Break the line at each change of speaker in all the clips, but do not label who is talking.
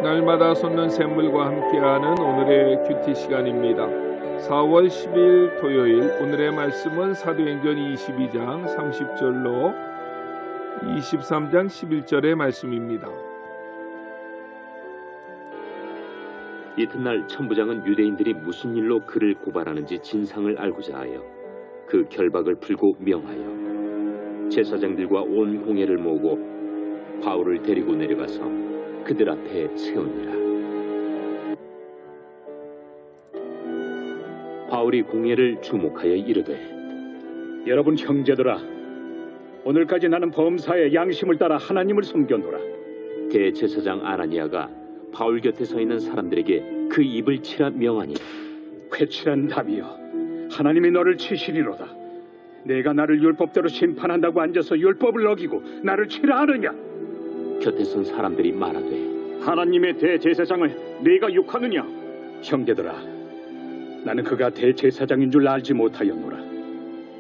날마다 솟는 샘물과 함께하는 오늘의 큐티 시간입니다. 4월 10일 토요일 오늘의 말씀은 사도행전 22장 30절로 23장 11절의 말씀입니다.
이튿날 천부장은 유대인들이 무슨 일로 그를 고발하는지 진상을 알고자 하여 그 결박을 풀고 명하여 제사장들과 온 공회를 모으고 바울을 데리고 내려가서 그들 앞에 세우니라. 바울이 공회를 주목하여 이르되,
여러분 형제들아, 오늘까지 나는 범사에 양심을 따라 하나님을 섬겼노라.
대제사장 아나니아가 바울 곁에 서 있는 사람들에게 그 입을 치라 명하니,
회칠한 답이여, 하나님이 너를 치시리로다. 내가 나를 율법대로 심판한다고 앉아서 율법을 어기고 나를 치라 하느냐?
곁에 선 사람들이 말하되,
하나님의 대제사장을 네가 욕하느냐? 형제들아, 나는 그가 대제사장인 줄 알지 못하였노라.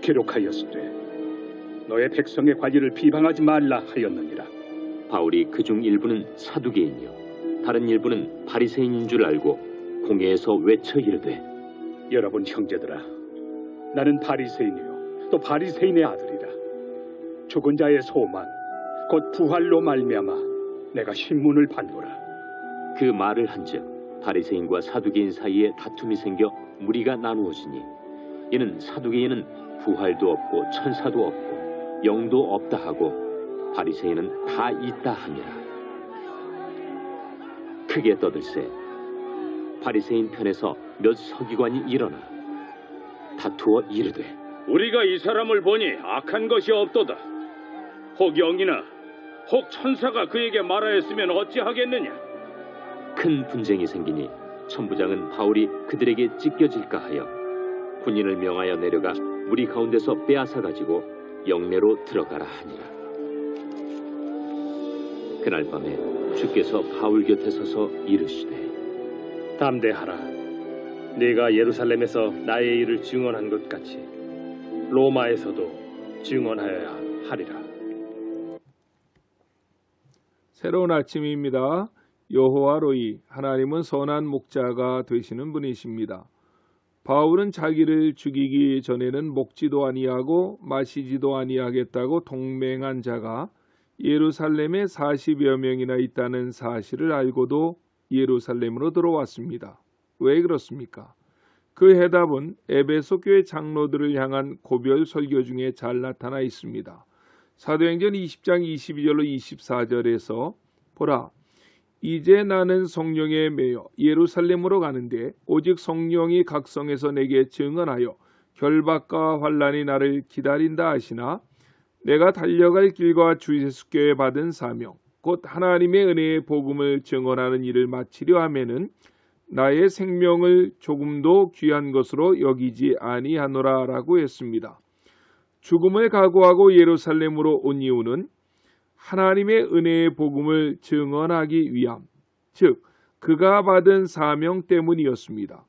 기록하였으되 너의 백성의 관리를 비방하지 말라 하였느니라.
바울이 그중 일부는 사두개인이요 다른 일부는 바리새인인 줄 알고 공회에서 외쳐 이르되,
여러분 형제들아, 나는 바리새인이요 또 바리새인의 아들이라. 죽은 자의 소망 곧 부활로 말미암아 내가 신문을 받노라.
그 말을 한즉 바리새인과 사두개인 사이에 다툼이 생겨 무리가 나누어지니, 이는 사두개인은 부활도 없고 천사도 없고 영도 없다 하고 바리새인은 다 있다 함이라. 크게 떠들세 바리새인 편에서 몇 서기관이 일어나 다투어 이르되,
우리가 이 사람을 보니 악한 것이 없도다. 혹 영이나 혹 천사가 그에게 말하였으면 어찌하겠느냐.
큰 분쟁이 생기니 천부장은 바울이 그들에게 찢겨질까 하여 군인을 명하여 내려가 무리 가운데서 빼앗아 가지고 영내로 들어가라 하니라. 그날 밤에 주께서 바울 곁에 서서 이르시되,
담대하라. 네가 예루살렘에서 나의 일을 증언한 것 같이 로마에서도 증언하여야 하리라.
새로운 아침입니다. 여호와 로이, 하나님은 선한 목자가 되시는 분이십니다. 바울은 자기를 죽이기 전에는 먹지도 아니하고 마시지도 아니하겠다고 동맹한 자가 예루살렘에 40여 명이나 있다는 사실을 알고도 예루살렘으로 들어왔습니다. 왜 그렇습니까? 그 해답은 에베소 교회 장로들을 향한 고별 설교 중에 잘 나타나 있습니다. 사도행전 20장 22절로 24절에서 보라, 이제 나는 성령에 매여 예루살렘으로 가는데 오직 성령이 각성에서 내게 증언하여 결박과 환난이 나를 기다린다 하시나, 내가 달려갈 길과 주 예수께 받은 사명 곧 하나님의 은혜의 복음을 증언하는 일을 마치려 하면은 나의 생명을 조금도 귀한 것으로 여기지 아니하노라 라고 했습니다. 죽음을 각오하고 예루살렘으로 온 이유는 하나님의 은혜의 복음을 증언하기 위함, 즉 그가 받은 사명 때문이었습니다.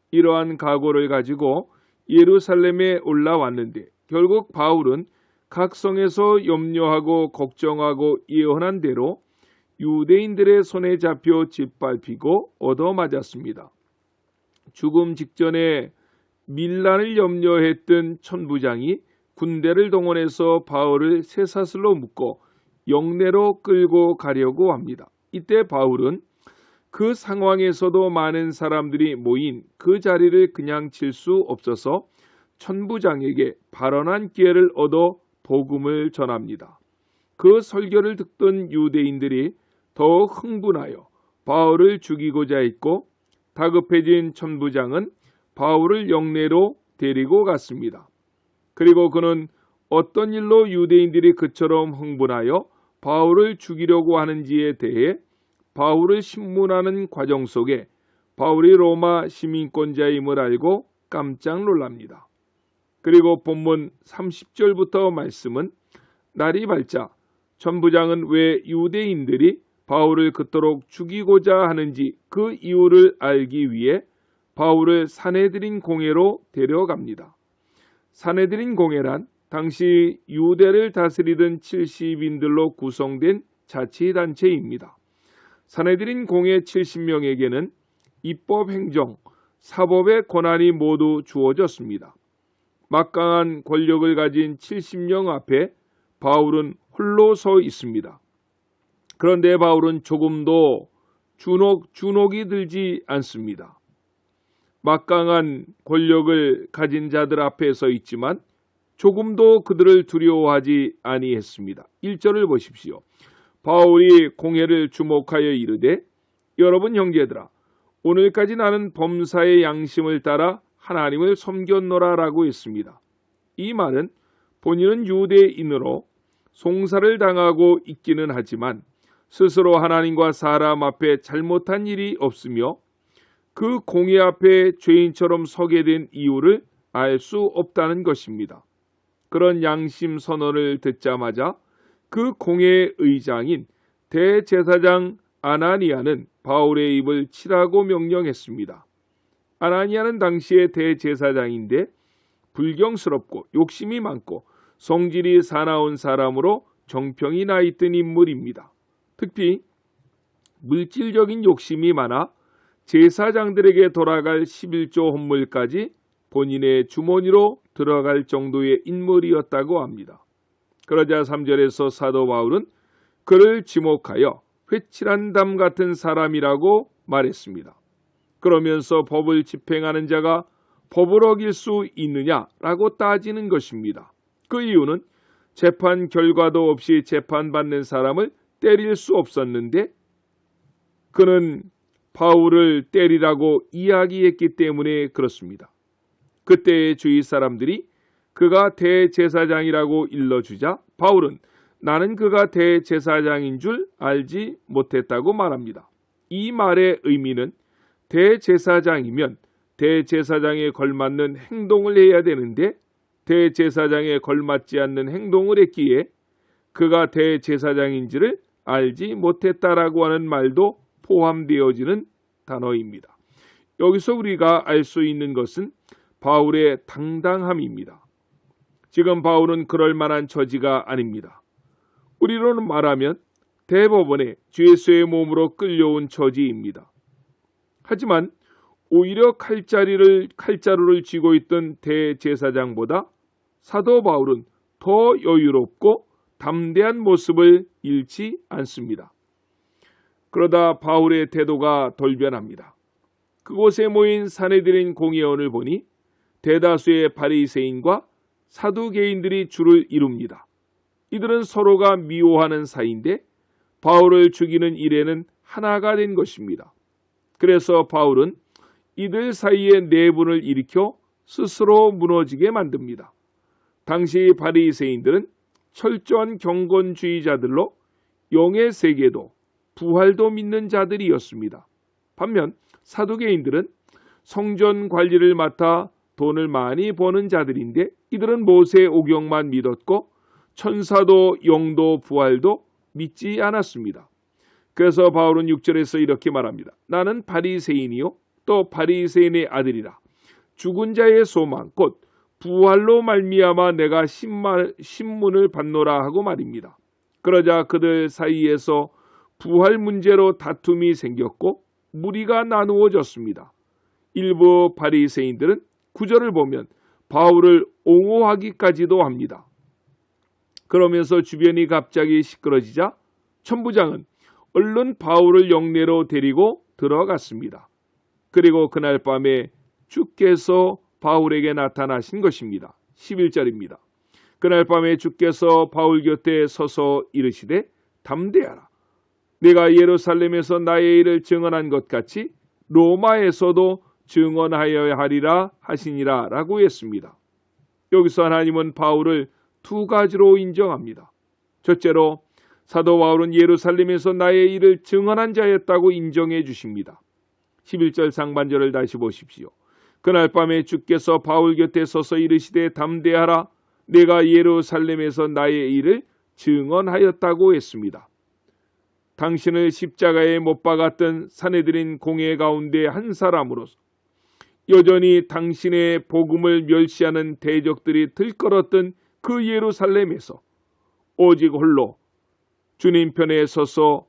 이러한 각오를 가지고 예루살렘에 올라왔는데 결국 바울은 각성에서 염려하고 걱정하고 예언한 대로 유대인들의 손에 잡혀 짓밟히고 얻어맞았습니다. 죽음 직전에 밀란을 염려했던 천부장이 군대를 동원해서 바울을 쇠사슬로 묶어 영내로 끌고 가려고 합니다. 이때 바울은 그 상황에서도 많은 사람들이 모인 그 자리를 그냥 칠 수 없어서 천부장에게 발언한 기회를 얻어 복음을 전합니다. 그 설교를 듣던 유대인들이 더욱 흥분하여 바울을 죽이고자 했고, 다급해진 천부장은 바울을 영내로 데리고 갔습니다. 그리고 그는 어떤 일로 유대인들이 그처럼 흥분하여 바울을 죽이려고 하는지에 대해 바울을 신문하는 과정 속에 바울이 로마 시민권자임을 알고 깜짝 놀랍니다. 그리고 본문 30절부터 말씀은 날이 밝자 천부장은 왜 유대인들이 바울을 그토록 죽이고자 하는지 그 이유를 알기 위해 바울을 사내드린 공회로 데려갑니다. 사내드린 공회란 당시 유대를 다스리던 70인들로 구성된 자치단체입니다. 사내들인 공회 70명에게는 입법, 행정, 사법의 권한이 모두 주어졌습니다. 막강한 권력을 가진 70명 앞에 바울은 홀로 서 있습니다. 그런데 바울은 조금도 주눅이 들지 않습니다. 막강한 권력을 가진 자들 앞에 서 있지만 조금도 그들을 두려워하지 아니했습니다. 1절을 보십시오. 바울이 공회를 주목하여 이르되 여러분 형제들아 오늘까지 나는 범사의 양심을 따라 하나님을 섬겼노라라고 했습니다. 이 말은 본인은 유대인으로 송사를 당하고 있기는 하지만 스스로 하나님과 사람 앞에 잘못한 일이 없으며 그 공회 앞에 죄인처럼 서게 된 이유를 알 수 없다는 것입니다. 그런 양심 선언을 듣자마자 그 공회 의장인 대제사장 아나니아는 바울의 입을 치라고 명령했습니다. 아나니아는 당시의 대제사장인데 불경스럽고 욕심이 많고 성질이 사나운 사람으로 정평이 나 있던 인물입니다. 특히 물질적인 욕심이 많아 제사장들에게 돌아갈 11조 헌물까지 본인의 주머니로 들어갈 정도의 인물이었다고 합니다. 그러자 3절에서 사도 바울은 그를 지목하여 회칠한 담 같은 사람이라고 말했습니다. 그러면서 법을 집행하는 자가 법을 어길 수 있느냐라고 따지는 것입니다. 그 이유는 재판 결과도 없이 재판받는 사람을 때릴 수 없었는데 그는 바울을 때리라고 이야기했기 때문에 그렇습니다. 그때의 주위 사람들이 그가 대제사장이라고 일러주자 바울은 나는 그가 대제사장인 줄 알지 못했다고 말합니다. 이 말의 의미는 대제사장이면 대제사장에 걸맞는 행동을 해야 되는데 대제사장에 걸맞지 않는 행동을 했기에 그가 대제사장인지를 알지 못했다라고 하는 말도 포함되어지는 단어입니다. 여기서 우리가 알 수 있는 것은 바울의 당당함입니다. 지금 바울은 그럴 만한 처지가 아닙니다. 우리로는 말하면 대법원에 죄수의 몸으로 끌려온 처지입니다. 하지만 오히려 칼자루를 쥐고 있던 대제사장보다 사도 바울은 더 여유롭고 담대한 모습을 잃지 않습니다. 그러다 바울의 태도가 돌변합니다. 그곳에 모인 사내들인 공회원을 보니 대다수의 바리새인과 사두개인들이 줄을 이룹니다. 이들은 서로가 미워하는 사이인데 바울을 죽이는 일에는 하나가 된 것입니다. 그래서 바울은 이들 사이에 내분을 일으켜 스스로 무너지게 만듭니다. 당시 바리새인들은 철저한 경건주의자들로 영의 세계도 부활도 믿는 자들이었습니다. 반면 사두개인들은 성전 관리를 맡아 돈을 많이 버는 자들인데 이들은 모세 오경만 믿었고 천사도 영도 부활도 믿지 않았습니다. 그래서 바울은 6절에서 이렇게 말합니다. 나는 바리새인이요 또 바리새인의 아들이라 죽은 자의 소망 곧 부활로 말미암아 내가 신문을 받노라 하고 말입니다. 그러자 그들 사이에서 부활 문제로 다툼이 생겼고 무리가 나누어졌습니다. 일부 바리새인들은 9절을 보면 바울을 옹호하기까지도 합니다. 그러면서 주변이 갑자기 시끄러지자 천부장은 얼른 바울을 영내로 데리고 들어갔습니다. 그리고 그날 밤에 주께서 바울에게 나타나신 것입니다. 11절입니다. 그날 밤에 주께서 바울 곁에 서서 이르시되 담대하라. 내가 예루살렘에서 나의 일을 증언한 것 같이 로마에서도 증언하여야 하리라 하시니라 라고 했습니다. 여기서 하나님은 바울을 두 가지로 인정합니다. 첫째로 사도 바울은 예루살렘에서 나의 일을 증언한 자였다고 인정해 주십니다. 11절 상반절을 다시 보십시오. 그날 밤에 주께서 바울 곁에 서서 이르시되 담대하라. 내가 예루살렘에서 나의 일을 증언하였다고 했습니다. 당신을 십자가에 못 박았던 사내들인 공회 가운데 한 사람으로서 여전히 당신의 복음을 멸시하는 대적들이 들끓었던 그 예루살렘에서 오직 홀로 주님 편에 서서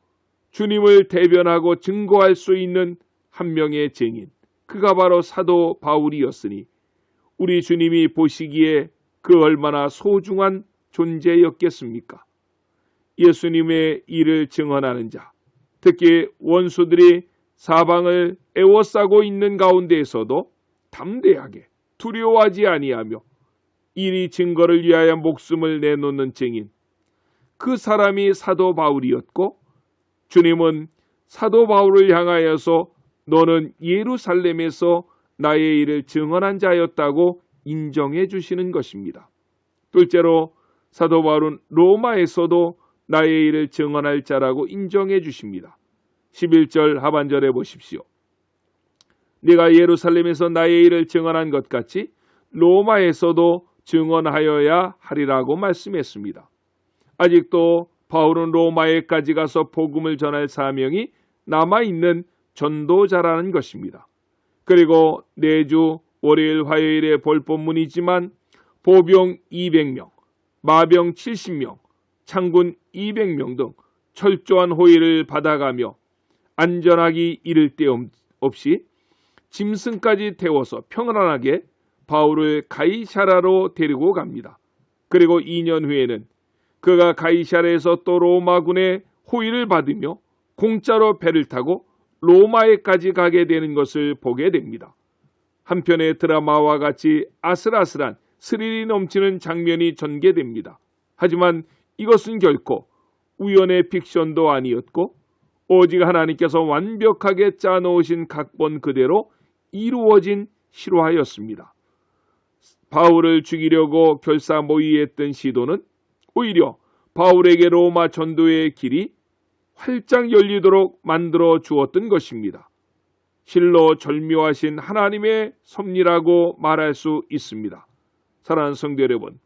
주님을 대변하고 증거할 수 있는 한 명의 증인, 그가 바로 사도 바울이었으니 우리 주님이 보시기에 그 얼마나 소중한 존재였겠습니까? 예수님의 일을 증언하는 자, 특히 원수들이 사방을 애워싸고 있는 가운데에서도 담대하게 두려워하지 아니하며 이 증거를 위하여 목숨을 내놓는 증인, 그 사람이 사도 바울이었고 주님은 사도 바울을 향하여서 너는 예루살렘에서 나의 일을 증언한 자였다고 인정해 주시는 것입니다. 둘째로 사도 바울은 로마에서도 나의 일을 증언할 자라고 인정해 주십니다. 11절 하반절에 보십시오. 네가 예루살렘에서 나의 일을 증언한 것 같이 로마에서도 증언하여야 하리라고 말씀했습니다. 아직도 바울은 로마에까지 가서 복음을 전할 사명이 남아있는 전도자라는 것입니다. 그리고 내주 월요일 화요일에 볼 본문이지만 보병 200명, 마병 70명, 창군 200명 등 철저한 호의를 받아가며 안전하기 이를 데 없이 짐승까지 태워서 평안하게 바울을 가이사라로 데리고 갑니다. 그리고 2년 후에는 그가 가이사라에서 또 로마군의 호의를 받으며 공짜로 배를 타고 로마에까지 가게 되는 것을 보게 됩니다. 한편의 드라마와 같이 아슬아슬한 스릴이 넘치는 장면이 전개됩니다. 하지만 이것은 결코 우연의 픽션도 아니었고 오직 하나님께서 완벽하게 짜놓으신 각본 그대로 이루어진 실화였습니다. 바울을 죽이려고 결사모의했던 시도는 오히려 바울에게 로마 전도의 길이 활짝 열리도록 만들어 주었던 것입니다. 실로 절묘하신 하나님의 섭리라고 말할 수 있습니다. 사랑하는 성도 여러분,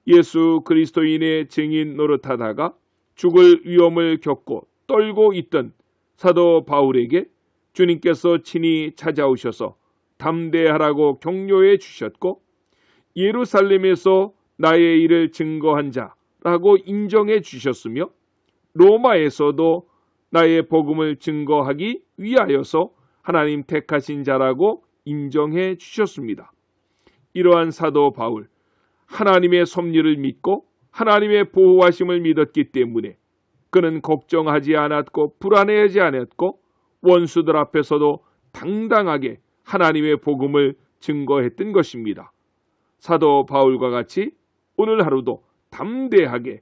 예수 그리스도인의 증인 노릇하다가 죽을 위험을 겪고 떨고 있던 사도 바울에게 주님께서 친히 찾아오셔서 담대하라고 격려해 주셨고 예루살렘에서 나의 일을 증거한 자라고 인정해 주셨으며 로마에서도 나의 복음을 증거하기 위하여서 하나님 택하신 자라고 인정해 주셨습니다. 이러한 사도 바울, 하나님의 섭리를 믿고 하나님의 보호하심을 믿었기 때문에 그는 걱정하지 않았고 불안해하지 않았고 원수들 앞에서도 당당하게 하나님의 복음을 증거했던 것입니다. 사도 바울과 같이 오늘 하루도 담대하게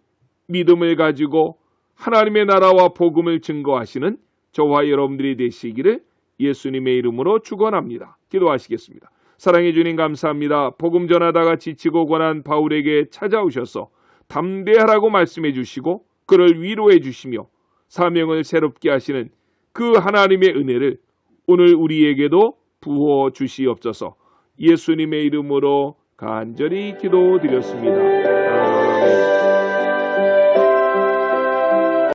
믿음을 가지고 하나님의 나라와 복음을 증거하시는 저와 여러분들이 되시기를 예수님의 이름으로 축원합니다. 기도하시겠습니다. 사랑해 주님 감사합니다. 복음 전하다가 지치고 고난 바울에게 찾아오셔서 담대하라고 말씀해 주시고 그를 위로해 주시며 사명을 새롭게 하시는 그 하나님의 은혜를 오늘 우리에게도 부어 주시옵소서. 예수님의 이름으로 간절히 기도드렸습니다. 아멘.